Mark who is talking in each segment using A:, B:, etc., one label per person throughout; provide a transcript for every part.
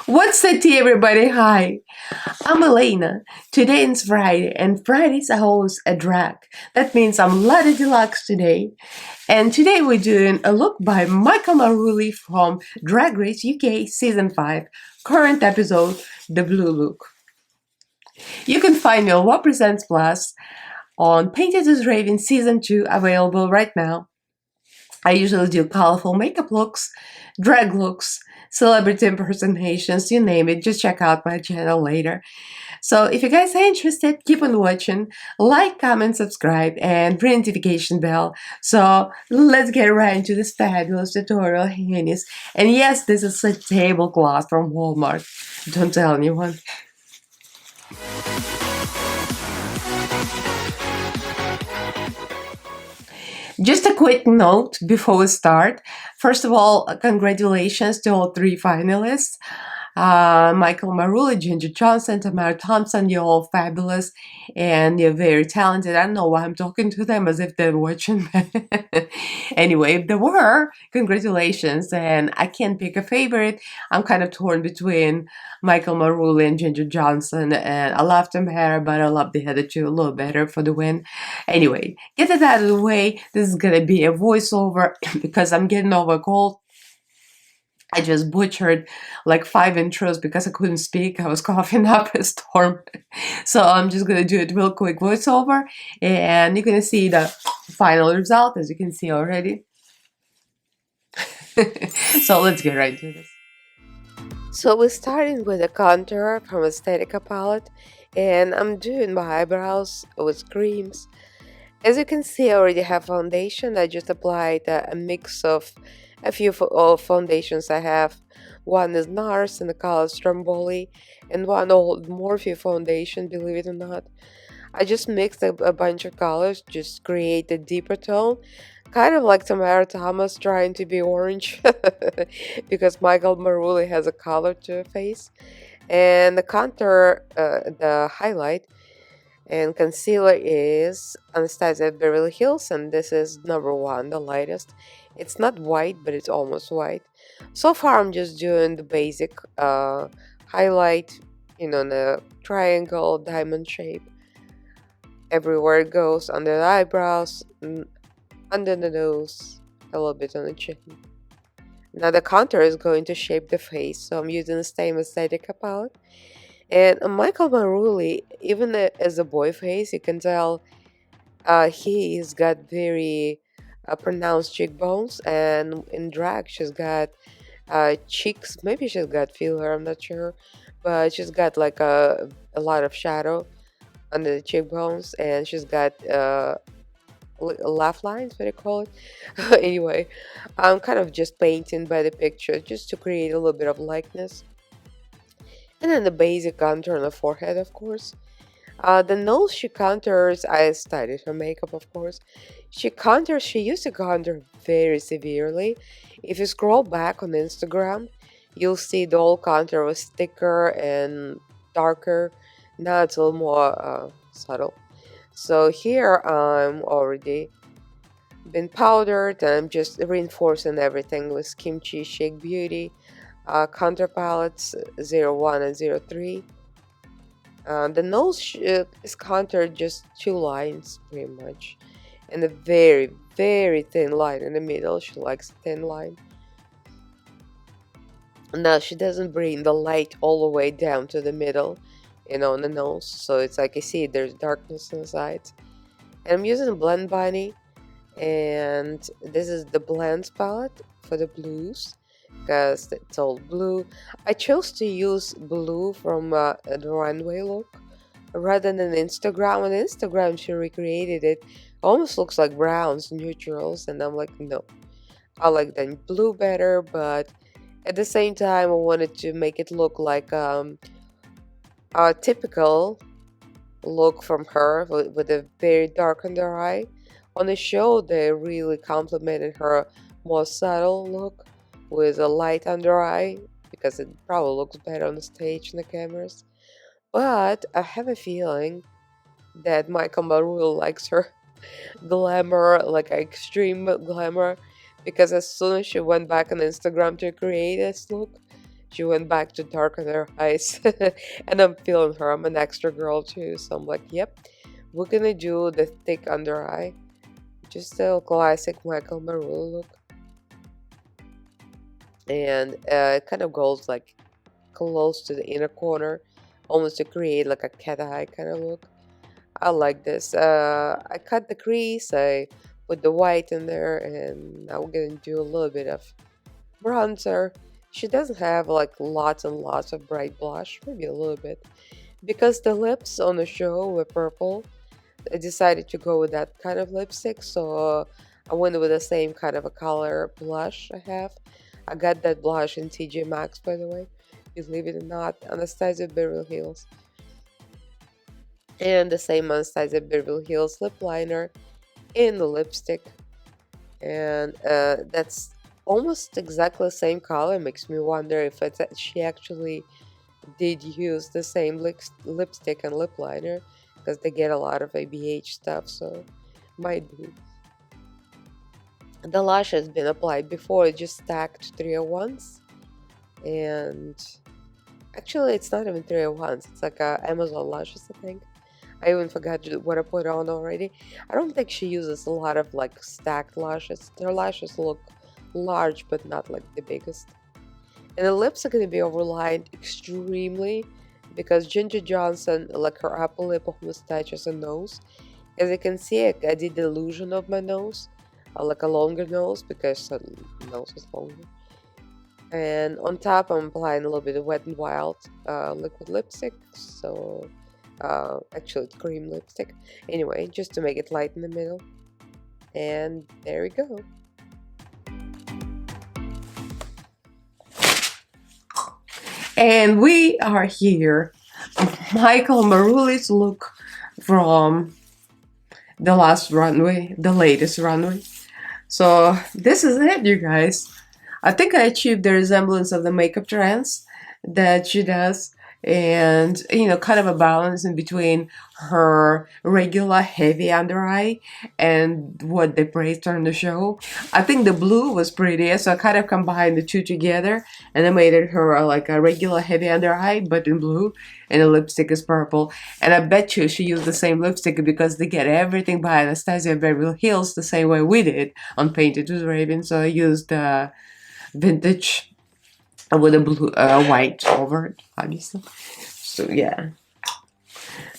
A: What's the tea, everybody? Hi, I'm Elaina. Today is Friday, and Fridays I host a drag. That means I'm Lada Deluxe today. And today we're doing a look by Michael Marouli from Drag Race UK Season 5, current episode, The Blue Look. You can find me on What Presents Plus on Painted as Raven Season 2, available right now. I usually do colorful makeup looks, drag looks, celebrity impersonations, you name it. Just check out my channel later. So if you guys are interested, keep on watching, like, comment, subscribe, and ring notification bell. So let's get right into this fabulous tutorial, Hennies. And yes, this is a tablecloth from Walmart. Don't tell anyone. Just a quick note before we start. First of all, congratulations to all three finalists. Michael Marouli, Ginger Johnson, Tamara Thompson, you're all fabulous and you're very talented. I don't know why I'm talking to them as if they're watching. Anyway, if they were, congratulations. And I can't pick a favorite. I'm kind of torn between Michael Marouli and Ginger Johnson. And I love Tamara, but I love the other two a little better for the win. Anyway, get it out of the way. This is going to be a voiceover because I'm getting over a cold. I just butchered like 5 intros because I couldn't speak. I was coughing up a storm. So I'm just going to do it real quick voiceover. And you're going to see the final result, as you can see already. So let's get right into this. So we're starting with a contour from Aesthetica palette. And I'm doing my eyebrows with creams. As you can see, I already have foundation. I just applied a mix of a few foundations I have. One is NARS in the color Stromboli, and one old Morphe foundation, believe it or not. I just mixed a bunch of colors, just create a deeper tone. Kind of like Tamara Thomas trying to be orange, because Michael Marouli has a color to her face. And the contour, the highlight, and concealer is Anastasia Beverly Hills, and this is number 1, the lightest. It's not white, but it's almost white. So far, I'm just doing the basic highlight, the triangle, diamond shape. Everywhere it goes, under the eyebrows, under the nose, a little bit on the chin. Now the contour is going to shape the face, so I'm using the same Aesthetica palette. And Michael Marouli, even as a boy face, you can tell he's got very pronounced cheekbones, and in drag she's got cheeks. Maybe she's got filler, I'm not sure, but she's got like a lot of shadow under the cheekbones, and she's got laugh lines, what do you call it? Anyway, I'm kind of just painting by the picture just to create a little bit of likeness. And then the basic contour on the forehead, of course. The nose she contours, I studied her makeup, of course. She used to contour very severely. If you scroll back on Instagram, you'll see the old contour was thicker and darker. Now it's a little more subtle. So here I'm already been powdered, and I'm just reinforcing everything with Kimchi Shake Beauty. Contour palettes 01 and 03. The nose is contoured just 2 lines pretty much, and a very very thin line in the middle. She likes a thin line. Now she doesn't bring the light all the way down to the middle, on the nose, so it's like I see there's darkness on the sides. And I'm using a Blend Bunny, and this is the blends palette for the blues, because it's all blue. I chose to use blue from the runway look rather than Instagram. On Instagram, she recreated it. Almost looks like browns, neutrals, and I'm like, no. I like the blue better, but at the same time, I wanted to make it look like a typical look from her with a very dark under eye. On the show, they really complimented her more subtle look with a light under eye, because it probably looks better on the stage and the cameras. But I have a feeling that Michael Marouli likes her glamour, like extreme glamour, because as soon as she went back on Instagram to create this look, She went back to darken her eyes. And I'm feeling her. I'm an extra girl too. So I'm like, yep, we're gonna do the thick under eye. Just a classic Michael Marouli look. And it kind of goes like close to the inner corner, almost to create like a cat eye kind of look. I like this. I cut the crease, I put the white in there, and now we're gonna do a little bit of bronzer. She doesn't have like lots and lots of bright blush, maybe a little bit. Because the lips on the show were purple, I decided to go with that kind of lipstick, so I went with the same kind of a color blush I have. I got that blush in TJ Maxx, by the way, believe it or not, Anastasia Beverly Hills. And the same Anastasia Beverly Hills lip liner in the lipstick. And that's almost exactly the same color. Makes me wonder if she actually did use the same lipstick and lip liner, because they get a lot of ABH stuff, so might be. The lash has been applied before, it just stacked 301s, and actually it's not even 301s, it's like Amazon lashes, I think. I even forgot what I put on already. I don't think she uses a lot of like stacked lashes. Her lashes look large, but not like the biggest. And the lips are going to be overlined extremely because Ginger Johnson, like her upper lip almost touches her nose. As you can see, I did the illusion of my nose, like a longer nose because her nose is longer. And on top, I'm applying a little bit of Wet n Wild liquid lipstick. So, actually, it's cream lipstick. Anyway, just to make it light in the middle. And there we go. And we are here. Michael Marouli's look from the last runway, the latest runway. So this is it, you guys. I think I achieved the resemblance of the makeup trends that she does, and kind of a balance in between her regular heavy under eye and what they praised her in the show. I think the blue was pretty, so I kind of combined the two together, and I made it her like a regular heavy under eye, but in blue, and the lipstick is purple. And I bet you she used the same lipstick because they get everything by Anastasia Beverly Hills the same way we did on Painted with Raven. So I used vintage with a blue white over it, obviously. So yeah,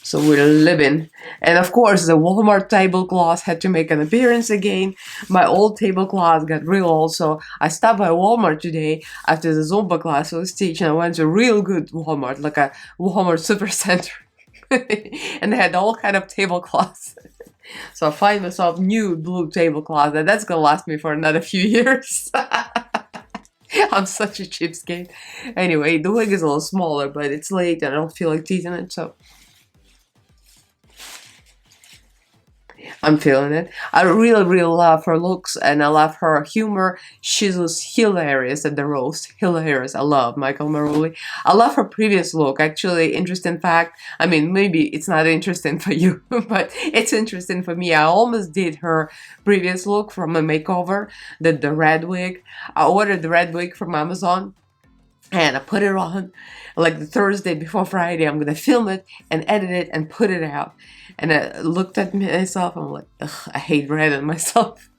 A: so we're living. And of course the Walmart tablecloth had to make an appearance again. My old tablecloth got real old, so I stopped by Walmart today after the Zumba class was teaching. I went to a real good Walmart, like a Walmart Supercenter. And they had all kind of tablecloths. So I find myself new blue tablecloth, and that's gonna last me for another few years. I'm such a cheapskate. Anyway, the wig is a little smaller, but it's late and I don't feel like teasing it, so I'm feeling it. I really, really love her looks and I love her humor. She was hilarious at the roast. Hilarious. I love Michael Marouli. I love her previous look. Actually, interesting fact. I mean, maybe it's not interesting for you, but it's interesting for me. I almost did her previous look from a makeover, the red wig. I ordered the red wig from Amazon. And I put it on like the Thursday before Friday. I'm going to film it and edit it and put it out. And I looked at myself. I'm like, ugh, I hate red on myself.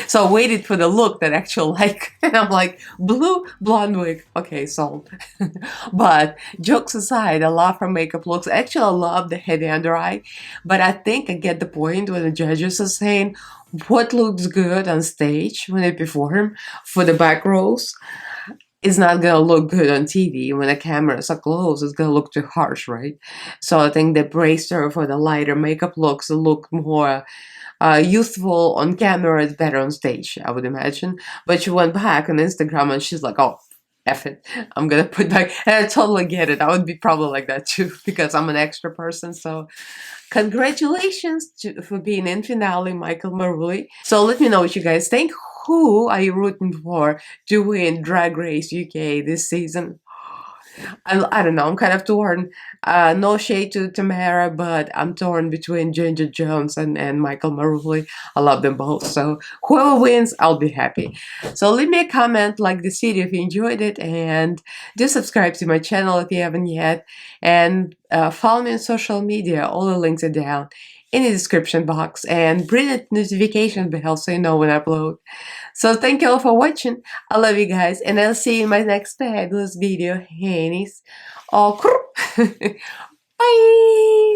A: So I waited for the look that I actually like. And I'm like, blue blonde wig. Okay, sold. But jokes aside, I love her makeup looks. Actually, I love the heavy under eye. But I think I get the point when the judges are saying what looks good on stage when they perform for the back rows is not gonna look good on TV. When the cameras are close, it's gonna look too harsh, right? So I think they braced her for the lighter makeup looks to look more youthful on camera. It's better on stage, I would imagine. But she went back on Instagram and she's like, oh, F it, I'm gonna put back. And I totally get it. I would be probably like that too because I'm an extra person. So congratulations for being in finale, Michael Marouli. So let me know what you guys think. Who are you rooting for to win Drag Race UK this season? I don't know. I'm kind of torn. No shade to Tamara, but I'm torn between Ginger Jones and Michael Marouli. I love them both. So whoever wins, I'll be happy. So leave me a comment, like this video if you enjoyed it, and do subscribe to my channel if you haven't yet, and follow me on social media. All the links are down in the description box, and bring the notification bell so you know when I upload. So thank you all for watching. I love you guys, and I'll see you in my next fabulous video. Hennies. Oh, bye!